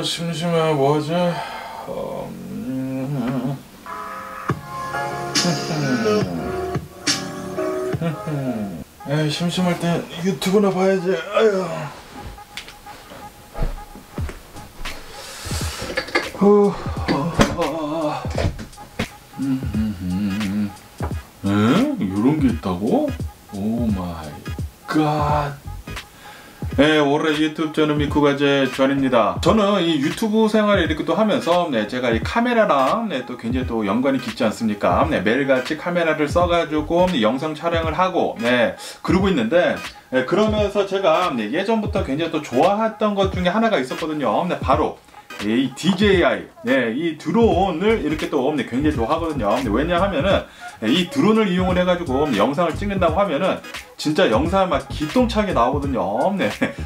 심심해. 뭐하지? 에이, 심심할 땐 유튜브나 봐야지. 아유. 요런 게 있다고? 오 마이 갓. 네, 올해 유튜브 저는 미쿠가제 전입니다. 저는 이 유튜브 생활을 이렇게 또 하면서 제가 이 카메라랑 또 굉장히 또 연관이 깊지 않습니까? 매일같이 카메라를 써가지고 영상 촬영을 하고 그러고 있는데, 그러면서 제가 예전부터 굉장히 또 좋아했던 것 중에 하나가 있었거든요. 바로 이 DJI, 이 드론을 이렇게 또 굉장히 좋아하거든요. 왜냐하면은 이 드론을 이용을 해가지고 영상을 찍는다고 하면은 진짜 영상 막 기똥차게 나오거든요.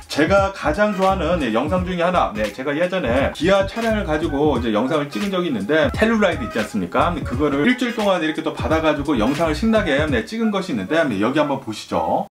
제가 가장 좋아하는 영상 중에 하나, 제가 예전에 기아 차량을 가지고 이제 영상을 찍은 적이 있는데, 텔루라이드 있지 않습니까? 그거를 일주일 동안 이렇게 또 받아가지고 영상을 신나게 찍은 것이 있는데, 여기 한번 보시죠.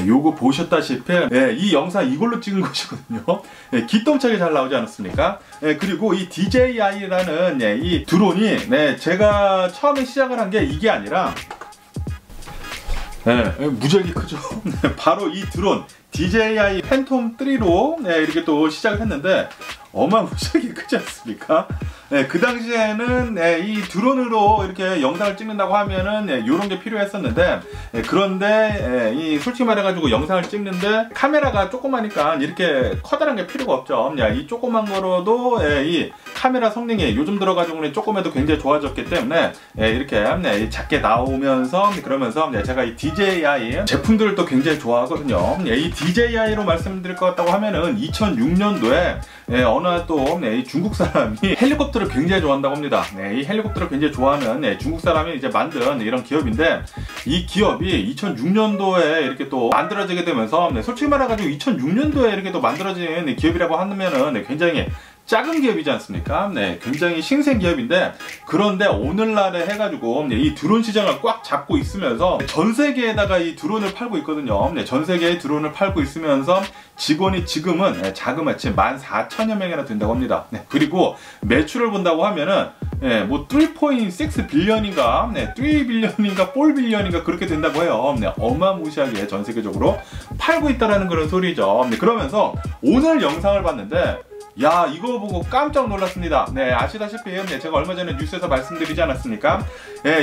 요거 보셨다시피 이 영상 이걸로 찍은 것이거든요. 기똥차게 잘 나오지 않았습니까? 그리고 이 DJI라는 이 드론이 제가 처음에 시작을 한 게 이게 아니라 무지하게 크죠. 바로 이 드론 DJI 팬텀 3로 이렇게 또 시작을 했는데 어마무시하게 크지 않습니까? 그 당시에는 이 드론으로 이렇게 영상을 찍는다고 하면은 이런 게 필요했었는데, 그런데 이 솔직히 말해가지고 영상을 찍는데 카메라가 조그마니까 이렇게 커다란 게 필요가 없죠. 이 조그만 거로도 이 카메라 성능이 요즘 들어가지고는 조금해도 굉장히 좋아졌기 때문에 이렇게 작게 나오면서, 그러면서 제가 이 DJI 제품들을 또 굉장히 좋아하거든요. 이 DJI로 말씀드릴 것 같다고 하면은 2006년도에 어느 또 중국 사람이 헬리콥터를 굉장히 좋아한다고 합니다. 이 헬리콥터를 굉장히 좋아하는 중국 사람이 이제 만든 이런 기업인데, 이 기업이 2006년도에 이렇게 또 만들어지게 되면서 솔직히 말해가지고 2006년도에 이렇게 또 만들어진 기업이라고 하면은 굉장히 작은 기업이지 않습니까? 굉장히 신생 기업인데, 그런데 오늘날에 해가지고 이 드론 시장을 꽉 잡고 있으면서 전 세계에다가 이 드론을 팔고 있거든요. 전 세계에 드론을 팔고 있으면서 직원이 지금은 자그마치 14,000여 명이나 된다고 합니다. 그리고 매출을 본다고 하면은 뭐 3.6 빌리언인가 3 빌리언인가 4 빌리언인가 그렇게 된다고 해요. 어마무시하게 전 세계적으로 팔고 있다라는 그런 소리죠. 그러면서 오늘 영상을 봤는데, 야, 이거 보고 깜짝 놀랐습니다. 아시다시피 제가 얼마 전에 뉴스에서 말씀드리지 않았습니까?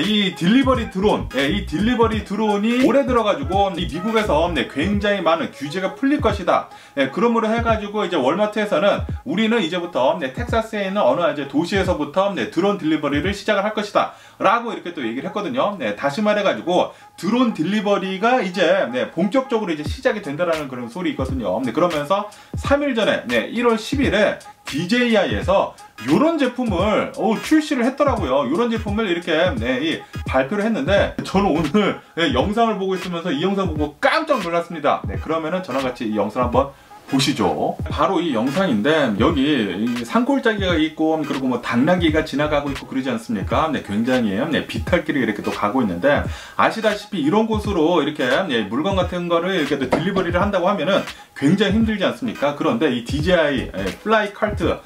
이 딜리버리 드론, 이 딜리버리 드론이 올해 들어가지고 이 미국에서 굉장히 많은 규제가 풀릴 것이다. 그러므로 해가지고 이제 월마트에서는 우리는 이제부터 텍사스에 있는 어느 이제 도시에서부터 드론 딜리버리를 시작을 할 것이다 라고 이렇게 또 얘기를 했거든요. 다시 말해가지고 드론 딜리버리가 이제 본격적으로 이제 시작이 된다라는 그런 소리 있거든요. 그러면서 3일 전에 1월 10일에 DJI에서 이런 제품을 출시를 했더라고요. 이런 제품을 이렇게 발표를 했는데, 저는 오늘 영상을 보고 있으면서 이 영상 보고 깜짝 놀랐습니다. 그러면은 저랑 같이 이 영상 한번 보시죠. 바로 이 영상인데, 여기 산골짜기가 있고, 그리고 뭐 당나귀가 지나가고 있고 그러지 않습니까? 굉장히 비탈길을 이렇게 또 가고 있는데, 아시다시피 이런 곳으로 이렇게 물건 같은 거를 이렇게 또 딜리버리를 한다고 하면은 굉장히 힘들지 않습니까? 그런데 이 DJI 플라이 카트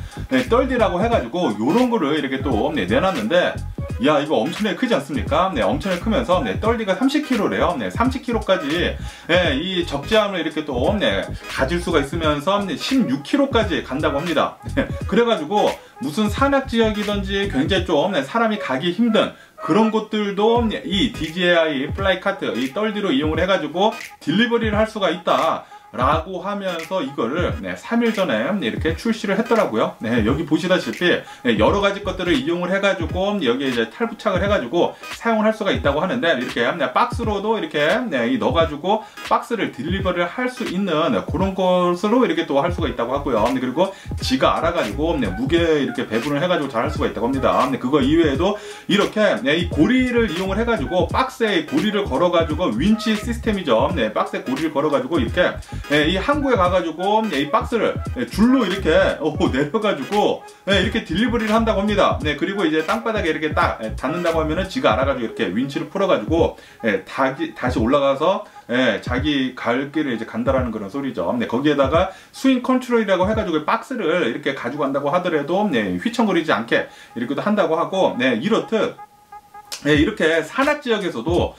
떨디라고 해가지고 요런 거를 이렇게 또 내놨는데, 야, 이거 엄청나게 크지 않습니까? 엄청나게 크면서 떨디가 30kg래요. 30kg까지 이 적재함을 이렇게 또 가질 수가 있으면서 16kg까지 간다고 합니다. 그래가지고 무슨 산악 지역이든지 굉장히 좀 사람이 가기 힘든 그런 곳들도 이 DJI 플라이 카트 이 떨디로 이용을 해가지고 딜리버리를 할 수가 있다 라고 하면서 이거를 3일 전에 이렇게 출시를 했더라고요. 여기 보시다시피 여러 가지 것들을 이용을 해가지고 여기에 이제 탈부착을 해가지고 사용을 할 수가 있다고 하는데, 이렇게 박스로도 이렇게 넣어가지고 박스를 딜리버리를 할 수 있는 그런 것으로 이렇게 또 할 수가 있다고 하고요. 그리고 지가 알아가지고 무게 이렇게 배분을 해가지고 잘 할 수가 있다고 합니다. 그거 이외에도 이렇게 이 고리를 이용을 해가지고 박스에 고리를 걸어가지고 윈치 시스템이죠. 박스에 고리를 걸어가지고 이렇게 이 항구에 가가지고 이 박스를 줄로 이렇게 내려가지고 이렇게 딜리버리를 한다고 합니다. 그리고 이제 땅바닥에 이렇게 딱 닿는다고 하면은 지가 알아가지고 이렇게 윈치를 풀어가지고 다시 올라가서 자기 갈 길을 이제 간다라는 그런 소리죠. 거기에다가 스윙 컨트롤이라고 해가지고 박스를 이렇게 가지고 간다고 하더라도 휘청거리지 않게 이렇게도 한다고 하고, 이렇듯 이렇게 산악 지역에서도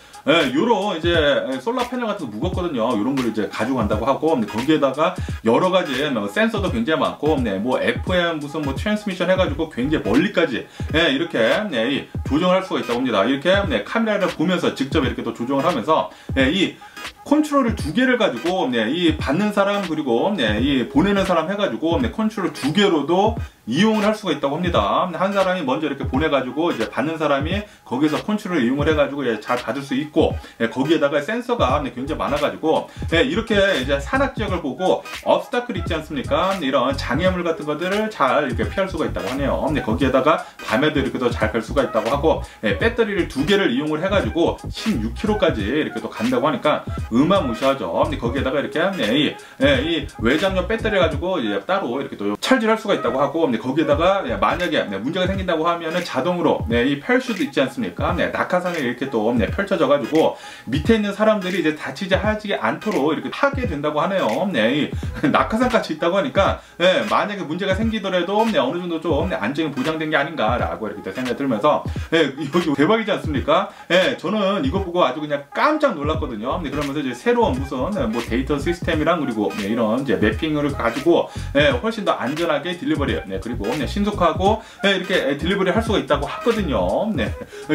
요런 이제 솔라 패널 같은 거 무겁거든요. 요런 걸 이제 가지고 간다고 하고, 거기에다가 여러 가지 센서도 굉장히 많고, 뭐 FM 무슨 뭐 트랜스미션 해가지고 굉장히 멀리까지 이렇게 조정을 할 수가 있다고 합니다. 이렇게 카메라를 보면서 직접 이렇게 또 조정을 하면서 이 컨트롤을 2개를 가지고 이 받는 사람 그리고 이 보내는 사람 해가지고 컨트롤 2개로도 이용을 할 수가 있다고 합니다. 한 사람이 먼저 이렇게 보내가지고 이제 받는 사람이 거기서 컨트롤을 이용을 해가지고 잘 받을 수 있고, 거기에다가 센서가 굉장히 많아가지고 이렇게 이제 산악 지역을 보고 업스타클 있지 않습니까? 이런 장애물 같은 것들을 잘 이렇게 피할 수가 있다고 하네요. 거기에다가 밤에도 이렇게 더 잘 갈 수가 있다고 하고, 배터리를 2개를 이용을 해가지고 16kg까지 이렇게 또 간다고 하니까 어마무시하죠. 거기에다가 이렇게 이 외장용 배터리 가지고 따로 이렇게 또 찰질할 수가 있다고 하고, 거기에다가 만약에 문제가 생긴다고 하면은 자동으로 이 펠슈도 있지 않습니까? 낙하산에 이렇게 또 펼쳐져 가지고 밑에 있는 사람들이 이제 다치지 하지 않도록 이렇게 하게 된다고 하네요. 이 낙하산까지 있다고 하니까 만약에 문제가 생기더라도 어느 정도 좀 안정이 보장된 게 아닌가라고 이렇게 생각이 들면서 이거 대박이지 않습니까? 저는 이거 보고 아주 그냥 깜짝 놀랐거든요. 그러면서 이제 새로운 무슨 뭐 데이터 시스템이랑 그리고 이런 이제 매핑을 가지고 훨씬 더 안전하게 딜리버리 그리고 신속하고 이렇게 딜리버리 할 수가 있다고 하거든요.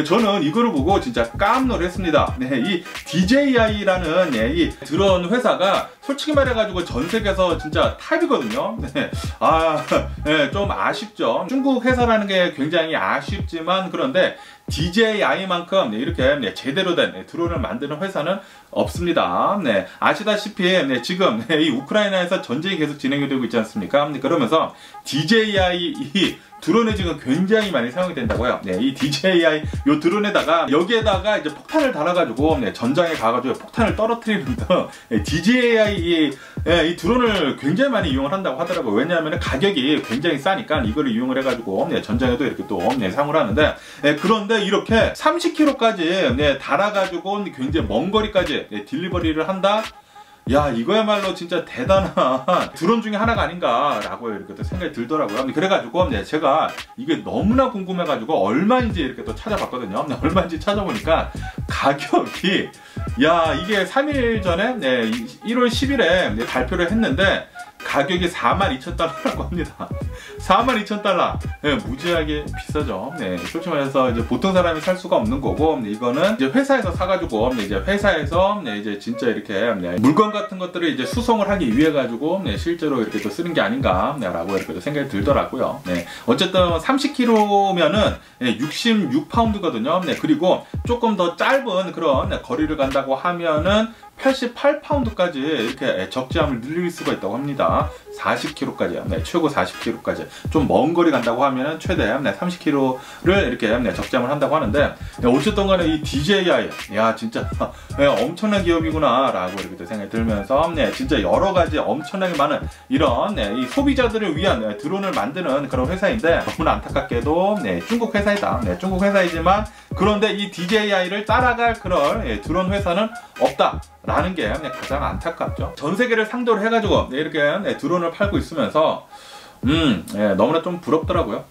저는 이거를 보고 진짜 깜놀했습니다. 이 DJI라는 이 드론 회사가 솔직히 말해가지고 전 세계에서 진짜 탑이거든요. 좀 아쉽죠. 중국 회사라는 게 굉장히 아쉽지만, 그런데 DJI만큼 이렇게 제대로 된 드론을 만드는 회사는 없습니다. 아시다시피 지금 이 우크라이나에서 전쟁이 계속 진행이 되고 있지 않습니까? 그러면서 DJI 이 드론에 지금 굉장히 많이 사용이 된다고요. 이 DJI 요 드론에다가 여기에다가 이제 폭탄을 달아가지고 전장에 가가지고 폭탄을 떨어뜨리는 등 DJI 이 드론을 굉장히 많이 이용을 한다고 하더라고요. 왜냐하면 가격이 굉장히 싸니까 이거를 이용을 해가지고 전장에도 이렇게 또 사용을 하는데, 그런데 이렇게 30km까지 달아가지고 굉장히 먼 거리까지 딜리버리를 한다? 야, 이거야말로 진짜 대단한 드론 중에 하나가 아닌가라고 이렇게 또 생각이 들더라고요. 그래가지고 제가 이게 너무나 궁금해가지고 얼마인지 이렇게 또 찾아봤거든요. 얼마인지 찾아보니까 가격이, 야, 이게 3일 전에 1월 10일에 발표를 했는데 가격이 42,000달러라고 합니다. 42,000달러. 무지하게 비싸죠. 솔직히 말해서 이제 보통 사람이 살 수가 없는 거고, 이거는 이제 회사에서 사가지고 이제 회사에서 이제 진짜 이렇게 물건 같은 것들을 이제 수송을 하기 위해 가지고 실제로 이렇게 또 쓰는 게 아닌가라고 이렇게 또 생각이 들더라고요. 어쨌든 30km면은 66파운드거든요. 그리고 조금 더 짧은 그런 거리를 간다고 하면은 88파운드까지 이렇게 적재함을 늘릴 수가 있다고 합니다. 40km까지, 최고 40km까지. 좀 먼 거리 간다고 하면 최대 30km를 이렇게 적재함을 한다고 하는데, 어쨌든 간에 이 DJI, 야, 진짜 엄청난 기업이구나 라고 이렇게 생각이 들면서 진짜 여러 가지 엄청나게 많은 이런 이 소비자들을 위한 드론을 만드는 그런 회사인데, 너무나 안타깝게도 중국 회사이다. 중국 회사이지만, 그런데 이 DJI를 따라갈 그런 드론 회사는 없다 라는 게 가장 안타깝죠. 전 세계를 상대로 해가지고 이렇게 드론을 팔고 있으면서 너무나 좀 부럽더라고요.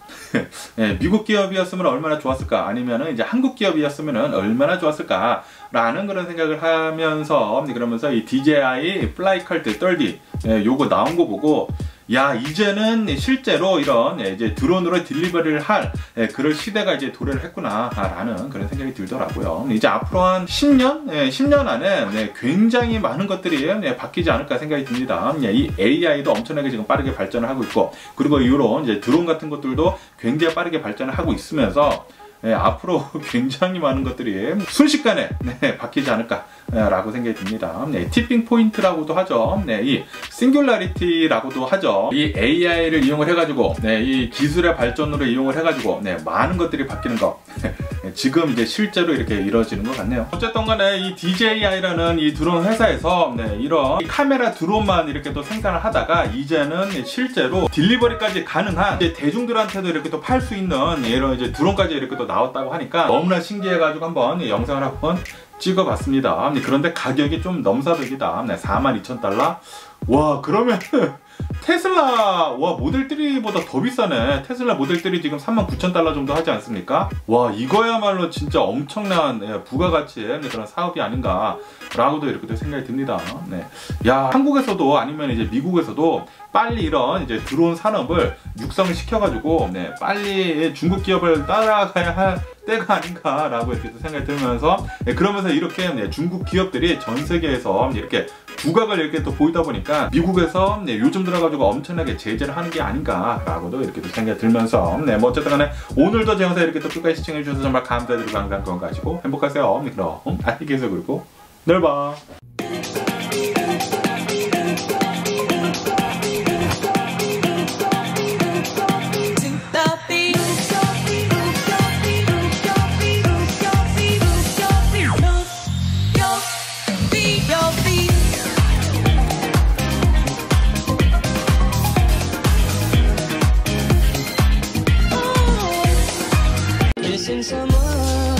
미국 기업이었으면 얼마나 좋았을까, 아니면은 이제 한국 기업이었으면 얼마나 좋았을까 라는 그런 생각을 하면서, 그러면서 이 DJI FlyCult 30 요거 나온 거 보고, 야, 이제는 실제로 이런 이제 드론으로 딜리버리를 할 그럴 시대가 이제 도래를 했구나 라는 그런 생각이 들더라고요. 이제 앞으로 한 10년? 10년 안에 굉장히 많은 것들이 바뀌지 않을까 생각이 듭니다. 이 AI도 엄청나게 지금 빠르게 발전을 하고 있고, 그리고 이후로 이제 드론 같은 것들도 굉장히 빠르게 발전을 하고 있으면서 앞으로 굉장히 많은 것들이 순식간에 바뀌지 않을까 라고 생각이 듭니다. 티핑 포인트라고도 하죠. 이 싱귤라리티라고도 하죠. 이 AI를 이용을 해가지고 이 기술의 발전으로 이용을 해가지고 많은 것들이 바뀌는 거 지금 이제 실제로 이렇게 이루어지는 것 같네요. 어쨌든 간에 이 DJI라는 이 드론 회사에서 이런 카메라 드론만 이렇게 또 생산을 하다가 이제는 실제로 딜리버리까지 가능한 이제 대중들한테도 이렇게 또 팔 수 있는 이런 이제 드론까지 이렇게 또 나왔다고 하니까 너무나 신기해가지고 한번 영상을 한번 찍어봤습니다. 그런데 가격이 좀 넘사벽이다. 42,000달러? 와, 그러면 테슬라 모델 3보다 더 비싸네. 테슬라 모델 3 지금 39,000달러 정도 하지 않습니까? 와, 이거야말로 진짜 엄청난 부가가치의 그런 사업이 아닌가 라고도 이렇게 생각이 듭니다. 야, 한국에서도 아니면 이제 미국에서도 빨리 이런 이제 드론 산업을 육성을 시켜가지고 빨리 중국 기업을 따라가야 할 때가 아닌가라고 이렇게 생각이 들면서 그러면서 이렇게 중국 기업들이 전 세계에서 이렇게 두각을 이렇게 또 보이다 보니까 미국에서 요즘 들어가지고 엄청나게 제재를 하는 게 아닌가라고도 이렇게 또 생각이 들면서 뭐 어쨌든 간에 오늘도 제 영상 이렇게 또 끝까지 시청해 주셔서 정말 감사드리고 항상 건강하시고 행복하세요. 그럼 안녕히 계세요. 그리고 내일 봐. Missing someone.